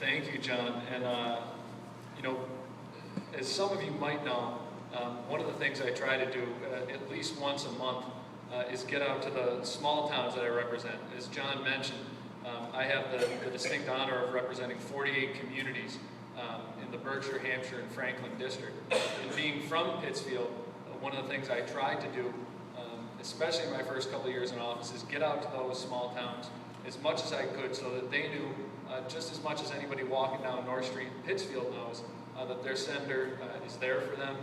Thank you, John. And you know, as some of you might know, one of the things I try to do at least once a month is get out to the small towns that I represent. As John mentioned, I have the distinct honor of representing 48 communities in the Berkshire, Hampshire, and Franklin district. And being from Pittsfield, one of the things I tried to do, especially in my first couple of years in office, is get out to those small towns as much as I could so that they knew just as much as anybody walking down North Street in Pittsfield knows that their senator is there for them,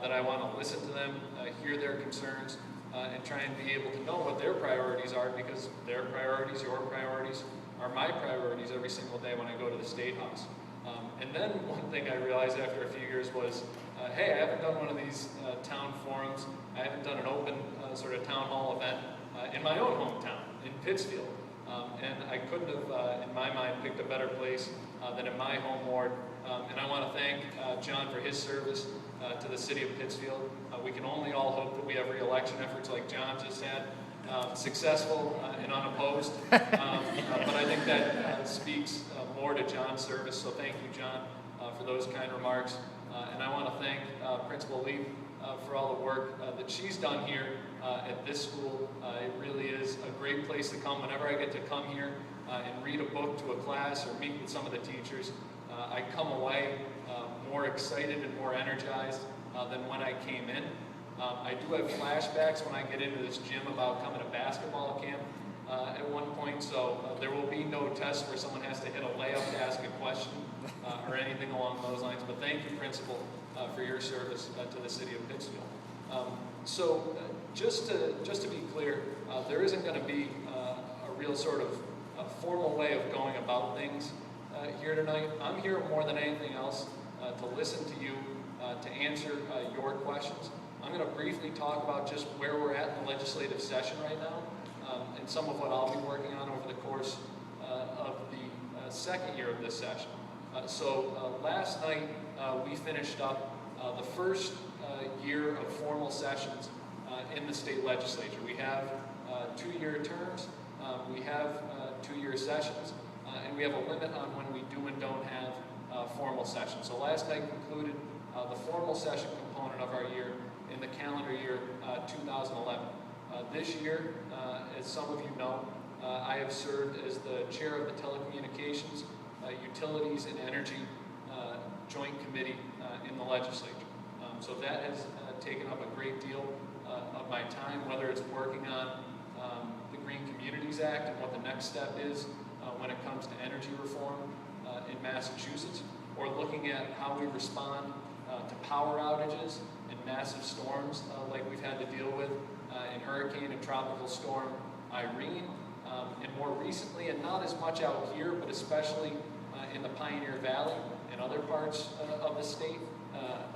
that I want to listen to them, hear their concerns, and try and be able to know what their priorities are, because their priorities, your priorities, are my priorities every single day when I go to the State House. And then one thing I realized after a few years was, hey, I haven't done one of these town forums, I haven't done an open sort of town hall event in my own hometown, in Pittsfield. And I couldn't have, in my mind, picked a better place than in my home ward. And I want to thank John for his service to the city of Pittsfield. We can only all hope that we have re-election efforts like John just had, successful and unopposed. But I think that speaks more to John's service, so thank you, John, for those kind remarks. And I want to thank Principal Lee for all the work that she's done here at this school. It really is a great place to come. Whenever I get to come here and read a book to a class or meet with some of the teachers, I come away more excited and more energized than when I came in. I do have flashbacks when I get into this gym about coming to basketball camp at one point, so there will be no test where someone has to hit a layup to ask a question or anything along those lines. But thank you, Principal, for your service to the city of Pittsfield. So just to be clear, there isn't going to be a real sort of formal way of going about things here tonight. I'm here more than anything else to listen to you, to answer your questions. I'm going to briefly talk about just where we're at in the legislative session right now, and some of what I'll be working on over the course of the second year of this session. So last night we finished up the first year of formal sessions in the state legislature. We have 2-year terms, we have 2-year sessions, and we have a limit on when we do and don't have formal sessions. So last night concluded the formal session component of our year in the calendar year 2011. This year, as some of you know, I have served as the chair of the Telecommunications, Utilities, and Energy Joint Committee in the legislature. So that has taken up a great deal of my time, whether it's working on the Green Communities Act and what the next step is when it comes to energy reform in Massachusetts, or looking at how we respond to power outages and massive storms like we've had to deal with in Hurricane and Tropical Storm Irene, and more recently, and not as much out here, but especially in the Pioneer Valley and other parts of the state,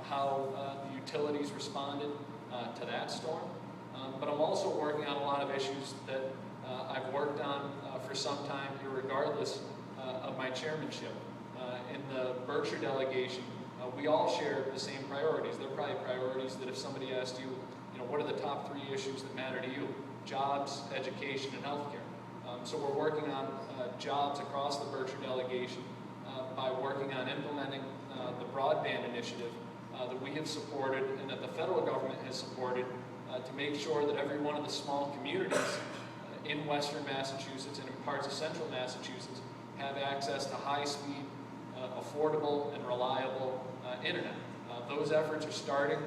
how the utilities responded to that storm. But I'm also working on a lot of issues that I've worked on for some time, regardless of my chairmanship. In the Berkshire delegation, we all share the same priorities. They're probably priorities that if somebody asked you, what are the top 3 issues that matter to you? Jobs, education, and healthcare. So we're working on jobs across the Berkshire delegation by working on implementing the broadband initiative that we have supported and that the federal government has supported to make sure that every one of the small communities in western Massachusetts and in parts of central Massachusetts have access to high-speed, affordable, and reliable internet. Those efforts are starting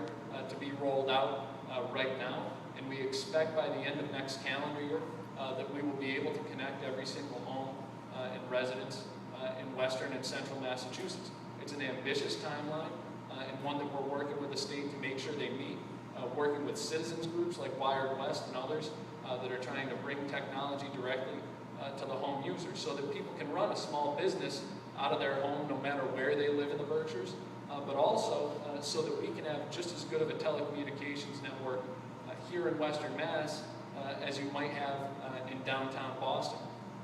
to be rolled out right now, and we expect by the end of next calendar year that we will be able to connect every single home and residence in western and central Massachusetts. It's an ambitious timeline and one that we're working with the state to make sure they meet, working with citizens groups like Wired West and others that are trying to bring technology directly to the home users so that people can run a small business out of their home no matter where they live in the Berkshires, but also so that we can have just as good of a telecommunications network here in Western Mass as you might have in downtown Boston.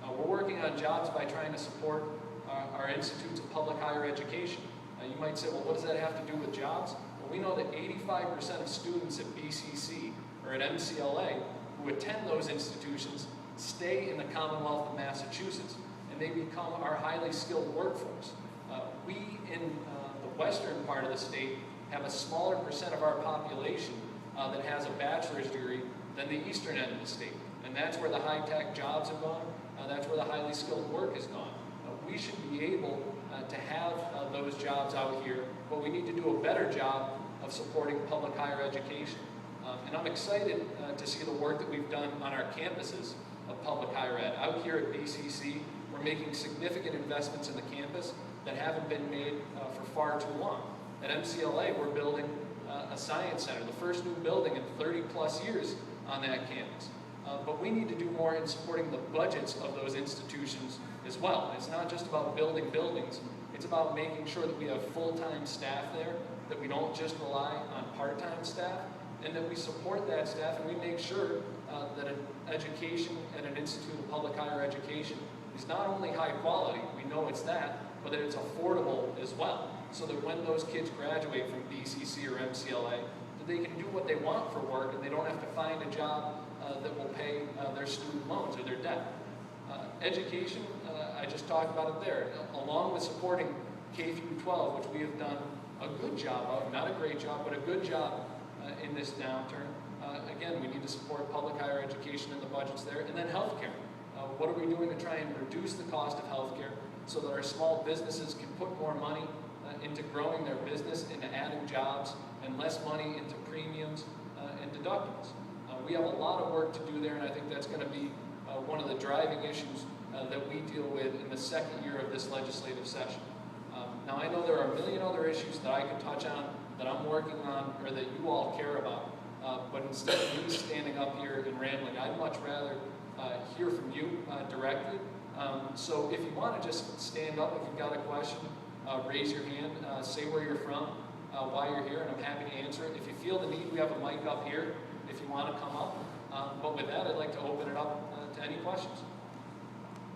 We're working on jobs by trying to support our institutes of public higher education. You might say, well, what does that have to do with jobs? Well, we know that 85% of students at BCC or at MCLA who attend those institutions stay in the Commonwealth of Massachusetts. And and they become our highly skilled workforce. We in the western part of the state have a smaller percent of our population that has a bachelor's degree than the eastern end of the state. And that's where the high-tech jobs have gone. That's where the highly skilled work has gone. We should be able to have those jobs out here, but we need to do a better job of supporting public higher education. And I'm excited to see the work that we've done on our campuses of public higher ed. Out here at BCC, we're making significant investments in the campus that haven't been made for far too long. At MCLA, we're building a science center, the first new building in 30 plus years on that campus. But we need to do more in supporting the budgets of those institutions as well. It's not just about building buildings, it's about making sure that we have full-time staff there, that we don't just rely on part-time staff, and that we support that staff and we make sure that an education at an institute of public higher education is not only high quality, we know it's that, but that it's affordable as well, so that when those kids graduate from BCC or MCLA, that they can do what they want for work and they don't have to find a job that will pay their student loans or their debt. Education, I just talked about it there, along with supporting K through 12, which we have done a good job of, not a great job, but a good job in this downturn. Again, we need to support public higher education and the budgets there, and then healthcare. What are we doing to try and reduce the cost of healthcare so that our small businesses can put more money into growing their business, into adding jobs, and less money into premiums and deductibles? We have a lot of work to do there, and I think that's going to be one of the driving issues that we deal with in the second year of this legislative session. Now, I know there are a million other issues that I could touch on, that I'm working on, or that you all care about, but instead of me standing up here and rambling, I'd much rather hear from you directly. So if you want to just stand up, if you've got a question, raise your hand, say where you're from, why you're here, and I'm happy to answer it. If you feel the need, we have a mic up here if you want to come up. But with that, I'd like to open it up to any questions.